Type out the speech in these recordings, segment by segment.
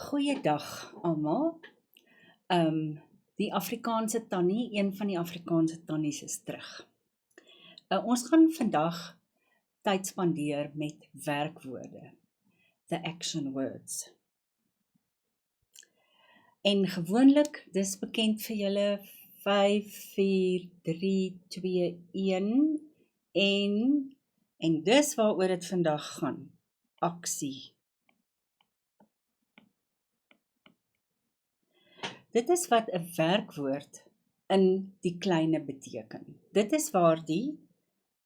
Goeiedag almal. Die Afrikaanse tannie, een van die Afrikaanse tannies is terug. Ons gaan vandag tyd spandeer met werkwoorde, the action words. En gewoonlik, dis bekend vir julle 5, 4, 3, 2, 1 en dis waaroor dit vandag gaan, aksie. Dit is wat 'n werkwoord in die kleine beteken. Dit is waar die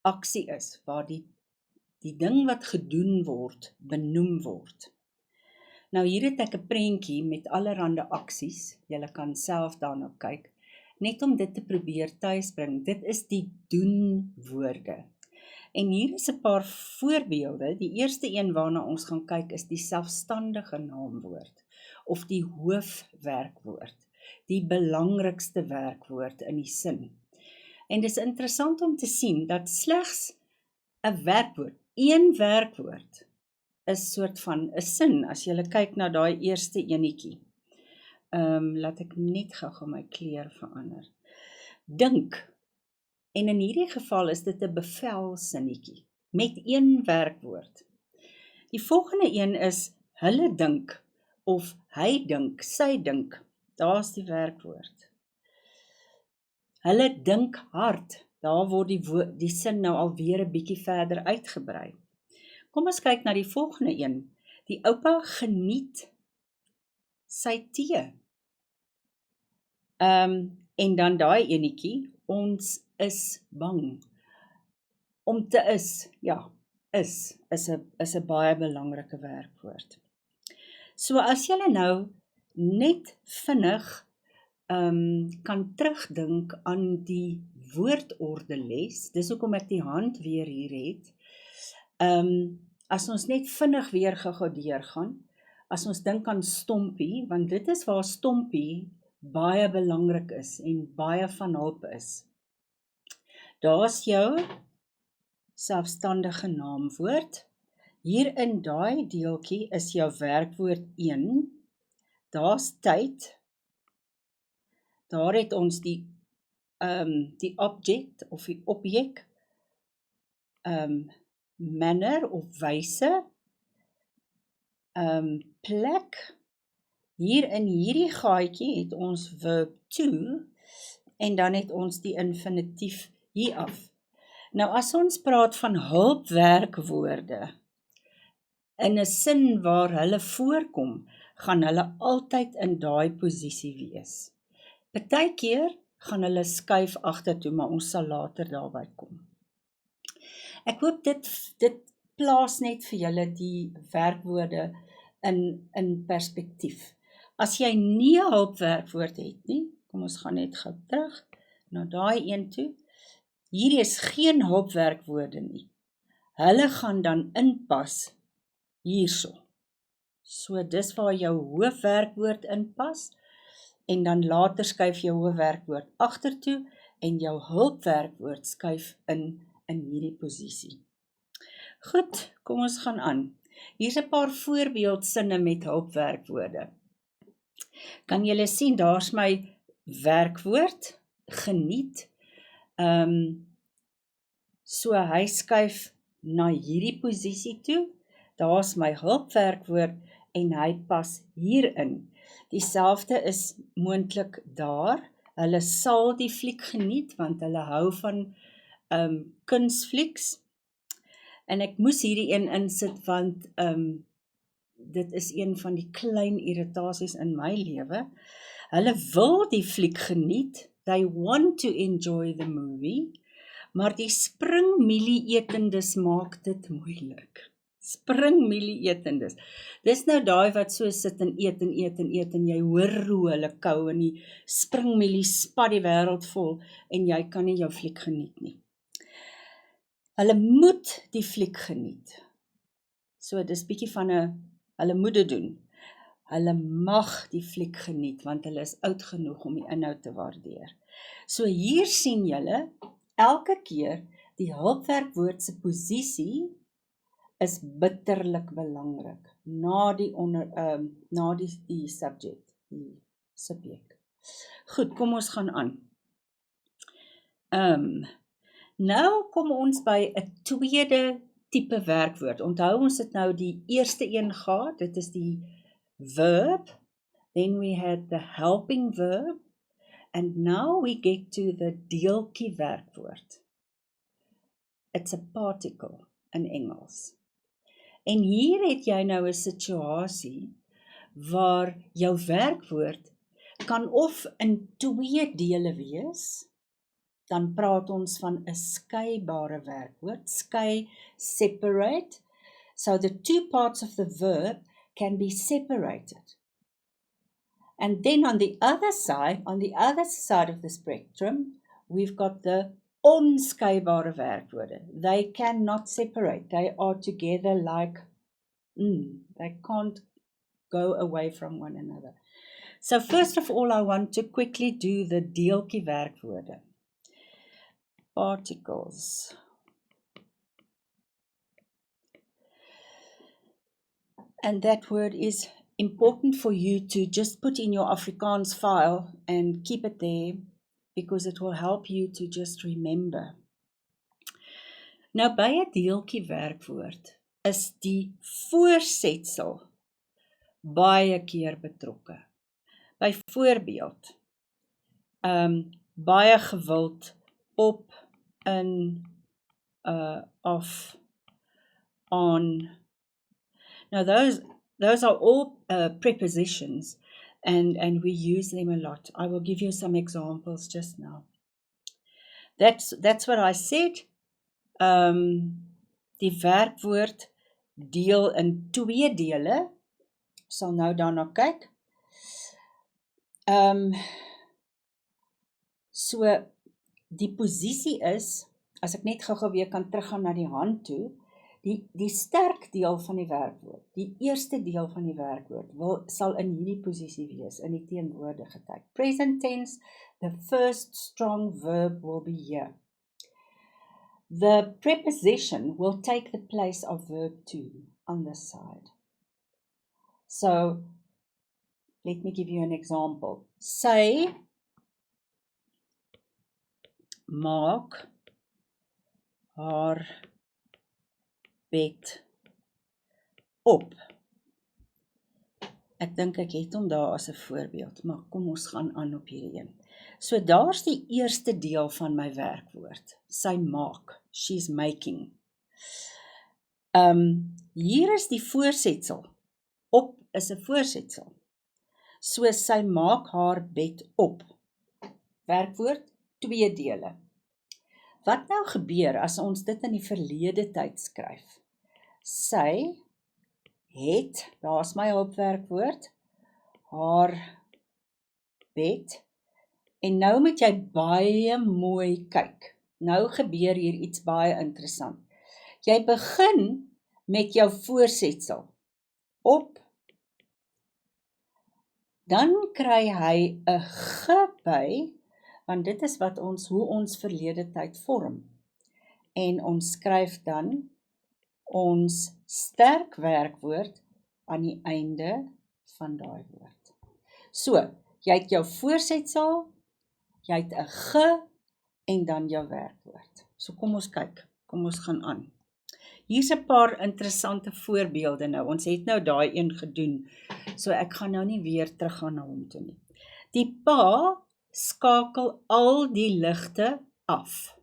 aksie is, waar die ding wat gedoen word, benoem word. Nou hier het ek 'n prentjie met allerhande aksies, julle kan self daarna kyk, net om dit te probeer tuisbring. Dit is die doen-woorde. En hier is 'n paar voorbeelde. Die eerste een waarna ons gaan kyk is die selfstandige naamwoord, of die hoofwerkwoord, die belangrikste werkwoord in die sin. En dit is interessant om te sien dat slegs 'n werkwoord, een werkwoord, is soort van 'n sin, as jy kyk na daai eerste enetjie. Laat ek net gou my kleur verander. Dink, en in hierdie geval is dit 'n bevelsinnetjie, met een werkwoord. Die volgende een is, hulle dink, of hy dink, sy dink, daar's die werkwoord. Hulle dink hard, daar word die sin nou alweer 'n bietjie verder uitgebrei. Kom ons kyk na die volgende een. Die oupa geniet sy tee. En dan daai enetjie, ons is bang. Om te is, ja, is 'n baie belangrike werkwoord. So as julle nou net vinnig kan terugdink aan die woordordeles, dis hoekom ek die hand weer hier het. As ons net vinnig weer gou deurgaan, as ons dink aan stompie, want dit is waar stompie baie belangrik is en baie van hulp is. Daar's jou selfstandige naamwoord. Hier in daai deeltjie is jou werkwoord 1. Daar's tyd. Daar het ons die object of die objek, manner of wyse, plek. Hier in hierdie gaatjie het ons verb to, en dan het ons die infinitief hier af. Nou as ons praat van hulpwerkwoorde, in 'n sin waar hulle voorkom, gaan hulle altyd in daai posisie wees. Partykeer gaan hulle skuif agtertoe, maar ons sal later daarby kom. Ek hoop dit plaas net vir julle die werkwoorde in perspektief. As jy nie 'n hulpwerkwoord het nie, kom ons gaan net gou terug na daai een toe. Hierdie is geen hulpwerkwoorde nie. Hulle gaan dan inpas hierso. So dis waar jou hoofwerkwoord inpas, en dan later skuif jou hoofwerkwoord agtertoe, en jou hulpwerkwoord skuif in hierdie posisie. Goed, kom ons gaan aan. Hier's 'n paar voorbeeldsinne met hulpwerkwoorde. Kan julle sien, daar's my werkwoord, geniet. So hy skuif na hierdie posisie toe. Daar's my hulpwerkwoord en hy pas hierin. Dieselfde is moontlik daar. Hulle sal die fliek geniet, want hulle hou van kunsflieks. En ek moes hierdie een insit, want dit is een van die klein irritasies in my lewe. Hulle wil die fliek geniet, they want to enjoy the movie, maar die springmielie-etendes maak dit moeilik. Springmielie-etendes. Dis nou daai wat so sit en eet, en jy hoor hoe hulle kou, en die springmielie spat die wêreld vol, en jy kan nie jou fliek geniet nie. Hulle moet die fliek geniet. So dis bietjie van hulle moet dit doen. Hulle mag die fliek geniet, want hulle is oud genoeg om die inhoud te waardeer. So hier sien julle, elke keer die hulpwerkwoord se posisie is bitterlik belangrik. na die na die subject, die subjek. Goed, kom ons gaan aan. Nou kom ons by 'n tweede tipe werkwoord. Onthou ons het nou die eerste een gehad, dit is die verb, then we had the helping verb, and now we get to the deeltjie werkwoord. It's a particle in Engels. En hier het jy nou 'n situasie waar jou werkwoord kan of in twee dele wees, dan praat ons van 'n skeibare werkwoord, skei, separate, so the two parts of the verb can be separated. And then on the other side of the spectrum, we've got the onskeibare werkwoorde. They cannot separate. They are together like, they can't go away from one another. So first of all, I want to quickly do the deeltjie werkwoorde. Particles. And that word is important for you to just put in your Afrikaans file and keep it there, because it will help you to just remember. Nou by 'n deeltjie werkwoord is die voorsetsel baie keer betrokke. Byvoorbeeld, baie gewild, op, in, off, on. Now those are all prepositions, and we use them a lot. I will give you some examples just now. That's what I said. Die werkwoord deel in twee dele. Sal nou daarna kyk. So die posisie is, as ek net gou-gou weer kan teruggaan na die hand toe, die sterk deel van die werkwoord, die eerste deel van die werkwoord sal in hierdie posisie wees, in die teenwoordige tyd. Present tense, the first strong verb will be here. The preposition will take the place of verb 2 on this side. So, let me give you an example. Sy maak haar bed op. Ek dink ek het hom daar as 'n voorbeeld, maar kom ons gaan aan op hierdie een. So daar's die eerste deel van my werkwoord. Sy maak, she's making. Hier is die voorsetsel. Op is 'n voorsetsel. So sy maak haar bed op. Werkwoord, twee dele. Wat nou gebeur as ons dit in die verlede tyd skryf? Sy het, daar's my hulpwerkwoord, haar bed, en nou moet jy baie mooi kyk. Nou gebeur hier iets baie interessant. Jy begin met jou voorsetsel, op, dan kry hy 'n g by, want dit is wat hoe ons verlede tyd vorm. En ons skryf dan ons sterk werkwoord aan die einde van daai woord. So, jy het jou voorsetsel, jy het 'n g en dan jou werkwoord. So kom ons kyk, kom ons gaan aan. Hier's 'n paar interessante voorbeelde nou. Ons het nou daai een gedoen, so ek gaan nou nie weer teruggaan na hom toe nie. Die pa skakel al die ligte af.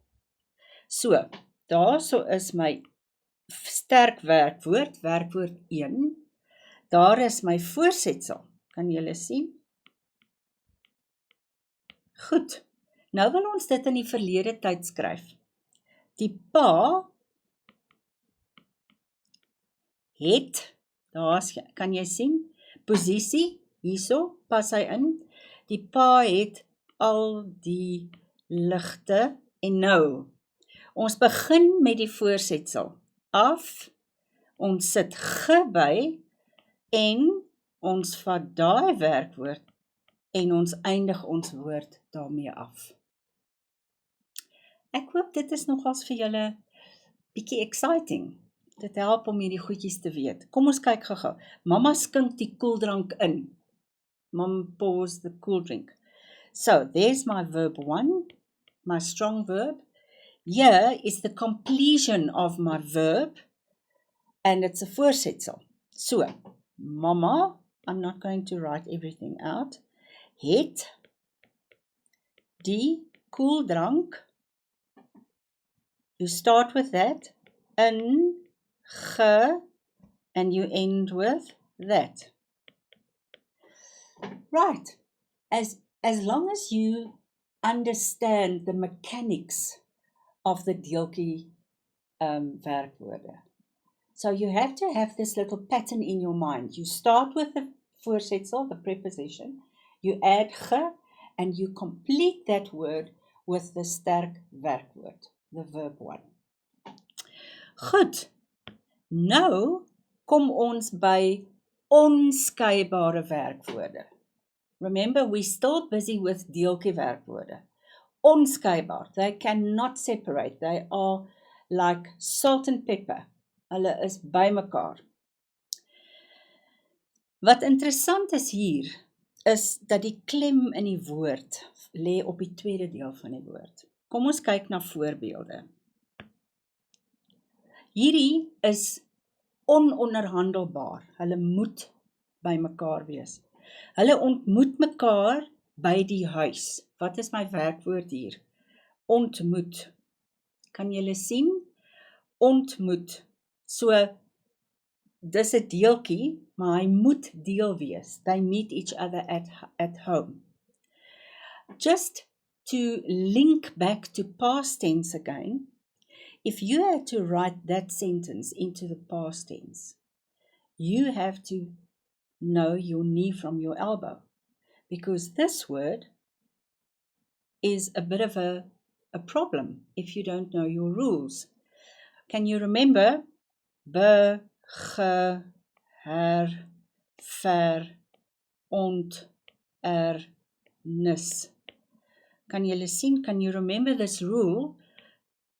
So, daarso is my sterk werkwoord, werkwoord 1. Daar is my voorsetsel. Kan julle sien? Goed. Nou wil ons dit in die verlede tyd skryf. Die pa het, kan jy sien, posisie, hierso, pas hy in. Die pa het al die ligte, en nou, ons begin met die voorsetsel, af, ons sit g by, en ons vat daai werkwoord, en ons eindig ons woord daarmee af. Ek hoop dit is nogals vir julle bietjie exciting. Dit help om hierdie goedjies te weet. Kom ons kyk gou-gou. Mamma skink die koeldrank in. Mom pours the cool drink. So, there's my verb 1, my strong verb. Here is the completion of my verb, and it's a voorsetsel. So, Mama, I'm not going to write everything out, het die koeldrank, you start with that, in, ge, and you end with that. Right, as long as you understand the mechanics of the deeltjie werkwoorde. So you have to have this little pattern in your mind. You start with the voorsetsel, the preposition, you add ge, and you complete that word with the sterk werkwoord, the verb 1. Goed, nou kom ons by onskeibare werkwoorde. Remember, we're still busy with deeltjie werkwoorde. Onskeibaar, they cannot separate, they are like salt and pepper. Hulle is by mekaar. Wat interessant is hier, is dat die klem in die woord lê op die tweede deel van die woord. Kom ons kyk na voorbeelde. Hierdie is ononderhandelbaar. Hulle moet by mekaar wees. Hulle ontmoet mekaar by die huis. Wat is my werkwoord hier? Ontmoet. Kan julle sien? Ontmoet. So, dis 'n deeltjie, maar hy moet deel wees. They meet each other at home. Just to link back to past tense again, if you had to write that sentence into the past tense, you have to know your knee from your elbow, because this word is a bit of a problem if you don't know your rules. Can you remember? Be, ge, her, ver, ont, nis. Kan julle sien, can you remember this rule?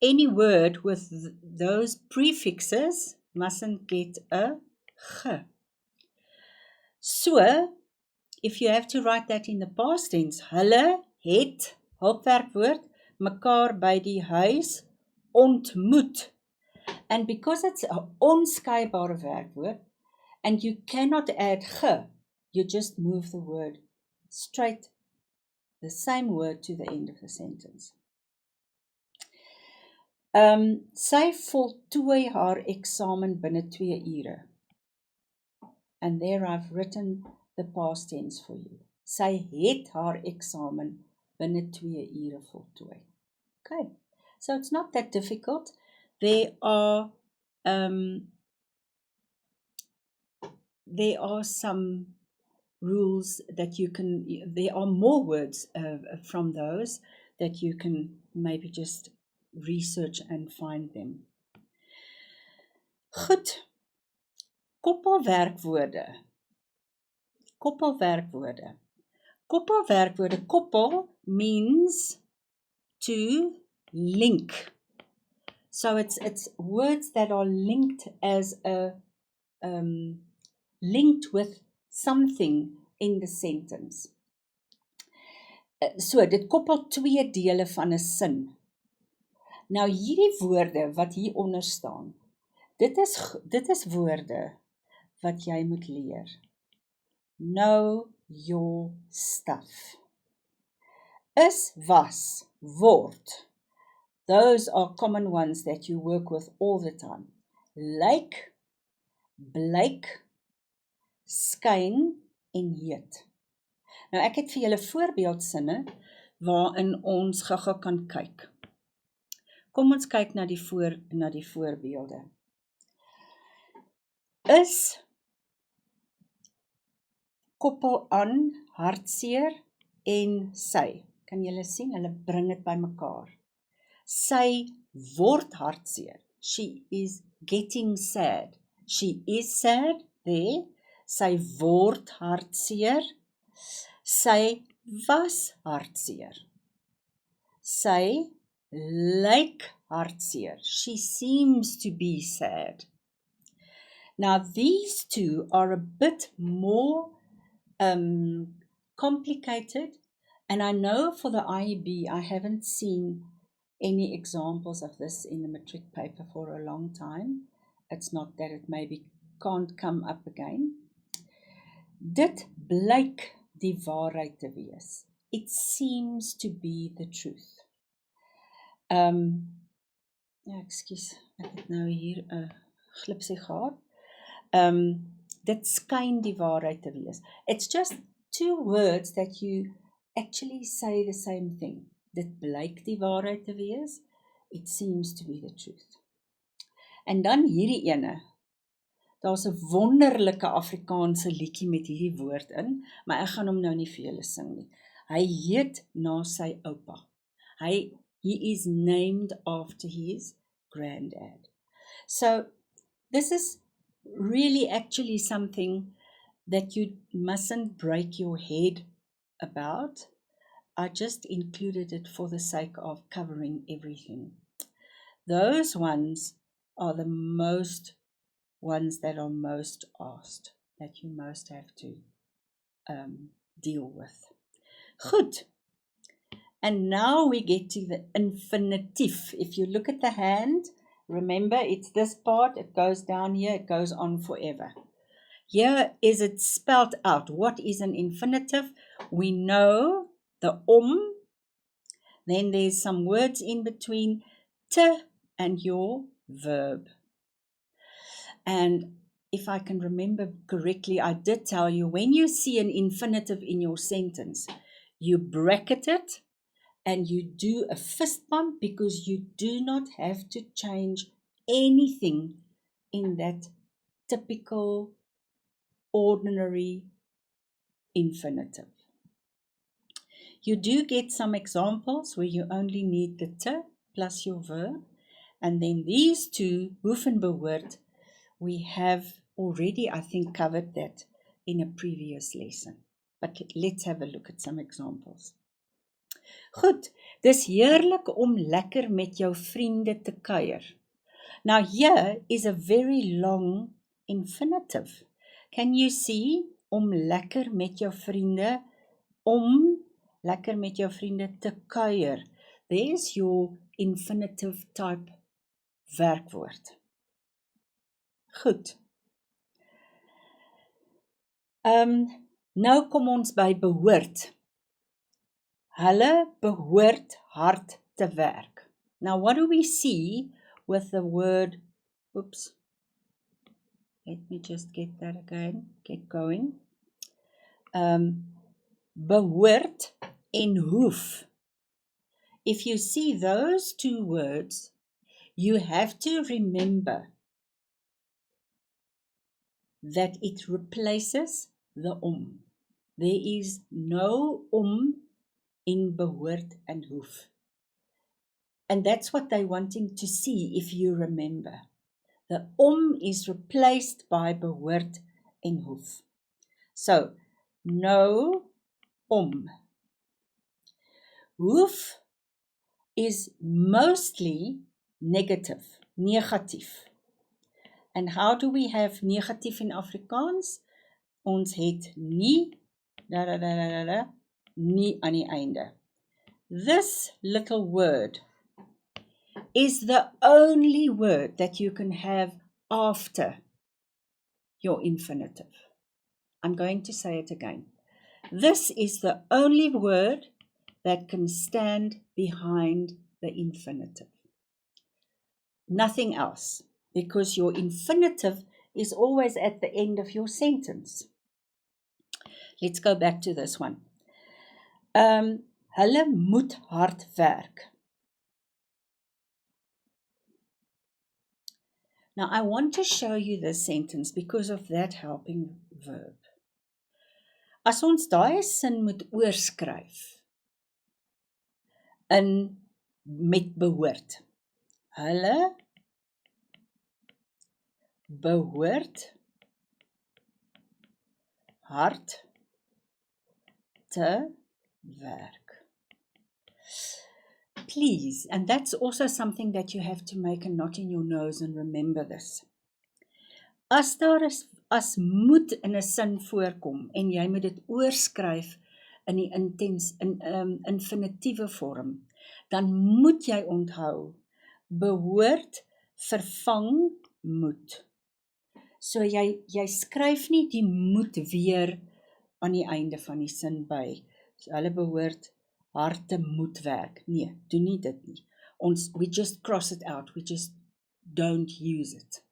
Any word with those prefixes mustn't get a ge. So, if you have to write that in the past tense, hulle het, hulpwerkwoord, mekaar by die huis ontmoet. And because it's an onskeibare werkwoord, and you cannot add ge, you just move the word straight, the same word to the end of the sentence. Sy voltooi haar eksamen binne 2 ure. And there I've written the past tense for you. Sy het haar eksamen binne 2 ure voltooi. Okay, so it's not that difficult. There are some rules that you can, there are more words from those that you can maybe just research and find them. Goed, koppelwerkwoorde. Koppelwerkwoorde. Koppelwerkwoorde. Koppel means to link. So it's words that are linked as a linked with something in the sentence. So dit koppel 2 dele van 'n sin. Nou hierdie woorde wat hier onder staan, dit is woorde wat jy moet leer. Know your stuff. Is, was, word. Those are common ones that you work with all the time. Lyk, blyk, skyn en heet. Nou ek het vir julle voorbeeldsinne waarin ons gou-gou kan kyk. Kom ons kyk na die voorbeelde. Is koppel aan hartseer en sy. Kan julle sien, hulle bring dit by mekaar. Sy word hartseer. She is getting sad. She is sad, there. Sy word hartseer. Sy was hartseer. Sy lyk hartseer. She seems to be sad. Now, these two are a bit more complicated, and I know for the IEB, I haven't seen any examples of this in the matric paper for a long time. It's not that it maybe can't come up again. Dit blyk die waarheid te wees. It seems to be the truth. Ja, ekskuus, ek het nou hier 'n glipsie gehad. Dit skyn die waarheid te wees. It's just two words that you actually say the same thing. Dit blyk die waarheid te wees. It seems to be the truth. En dan hierdie ene. Daar's 'n wonderlike Afrikaanse liedjie met hierdie woord in, maar ek gaan hom nou nie vir julle sing nie. Hy heet na sy oupa. He is named after his granddad. So this is really actually something that you mustn't break your head about. I just included it for the sake of covering everything. Those ones are the most ones that are most asked, that you most have to deal with. Goed. And now we get to the infinitive. If you look at the hand, remember it's this part, it goes down here, it goes on forever. Here is it spelled out. What is an infinitive? We know the then there's some words in between te and your verb. And if I can remember correctly, I did tell you, when you see an infinitive in your sentence, you bracket it and you do a fist bump, because you do not have to change anything in that typical, ordinary infinitive. You do get some examples where you only need the te plus your verb, and then these two, hoef en behoort, we have already, I think, covered that in a previous lesson. But let's have a look at some examples. Goed, dis heerlik om lekker met jou vriende te kuier. Now here is a very long infinitive. Can you see? Om lekker met jou vriende, te kuier. There's your infinitive type werkwoord. Goed. Nou kom ons by behoort. Hulle behoort hard te werk. Now what do we see with the word, oops, let me just get that again, get going. Behoort en hoef. If you see those two words, you have to remember that it replaces the There is no in behoort and hoef. And that's what they're wanting to see, if you remember. The is replaced by behoort and hoef. So, no Hoef is mostly negative, negatief. And how do we have negatief in Afrikaans? Ons het nie, nie aan die einde. This little word is the only word that you can have after your infinitive. I'm going to say it again. This is the only word that can stand behind the infinitive. Nothing else, because your infinitive is always at the end of your sentence. Let's go back to this one. Hulle moet hard werk. Now, I want to show you this sentence because of that helping verb. As ons daai sin moet oorskryf in met behoort. Hulle behoort hard te werk. Please, and that's also something that you have to make a knot in your nose and remember this. As daar is as moet in 'n sin voorkom en jy moet dit oorskryf in die infinitiewe vorm, dan moet jy onthou, behoort vervang moet. So jy skryf nie die moet weer aan die einde van die sin by. So hulle behoort harte moet werk. Nee, doen nie dit nie. We just cross it out. We just don't use it.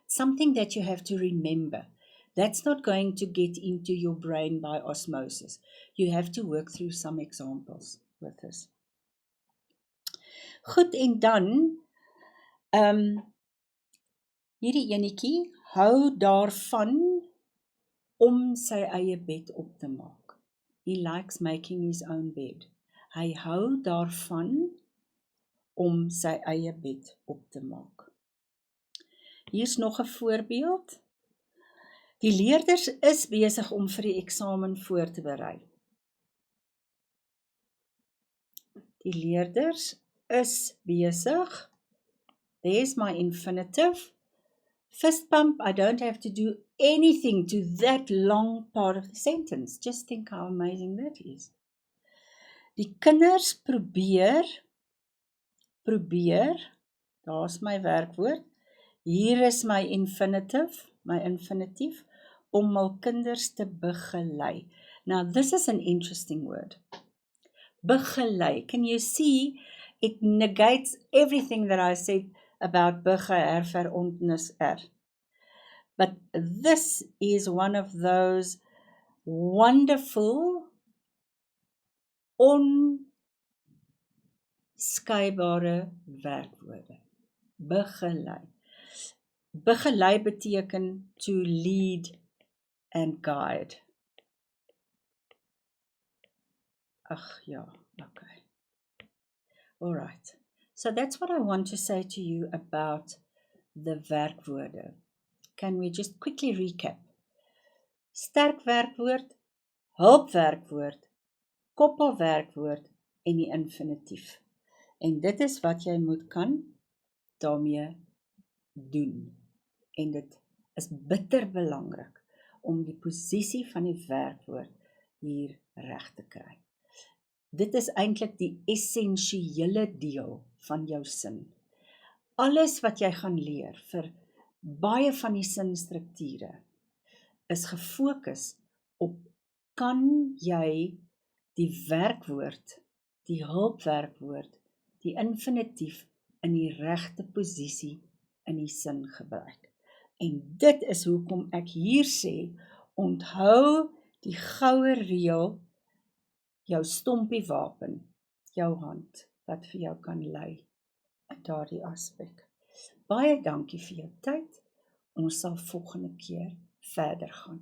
Something that you have to remember. That's not going to get into your brain by osmosis. You have to work through some examples with this. Goed, en dan, hierdie enetjie, hou daarvan om sy eie bed op te maak. He likes making his own bed. Hy hou daarvan om sy eie bed op te maak. Hier's nog 'n voorbeeld. Die leerders is besig om vir die eksamen voor te berei. Die leerders is besig. There's my infinitive. Fist pump, I don't have to do anything to that long part of the sentence. Just think how amazing that is. Die kinders probeer, daar's my werkwoord, hier is my infinitief, om hul kinders te begelei. Now this is an interesting word. Begelei. Can you see, it negates everything that I said about begeerverondenis. But this is one of those wonderful, onskeibare werkwoorde. Begelei. Begelei beteken to lead and guide. Ach ja, okay. All right. So that's what I want to say to you about the werkwoorde. Can we just quickly recap? Sterk werkwoord, hulpwerkwoord, koppelwerkwoord en die infinitief. En dit is wat jy moet kan daarmee doen. En dit is bitter belangrik om die posisie van die werkwoord hier reg te kry. Dit is eintlik die essensiële deel van jou sin. Alles wat jy gaan leer vir baie van die sinstrukture is gefokus op kan jy die werkwoord, die hulpwerkwoord, die infinitief in die regte posisie in die sin gebruik. En dit is hoekom ek hier sê, onthou die goue reël, jou stompie wapen, jou hand, wat vir jou kan lei in daardie aspek. Baie dankie vir jou tyd. Ons sal volgende keer verder gaan.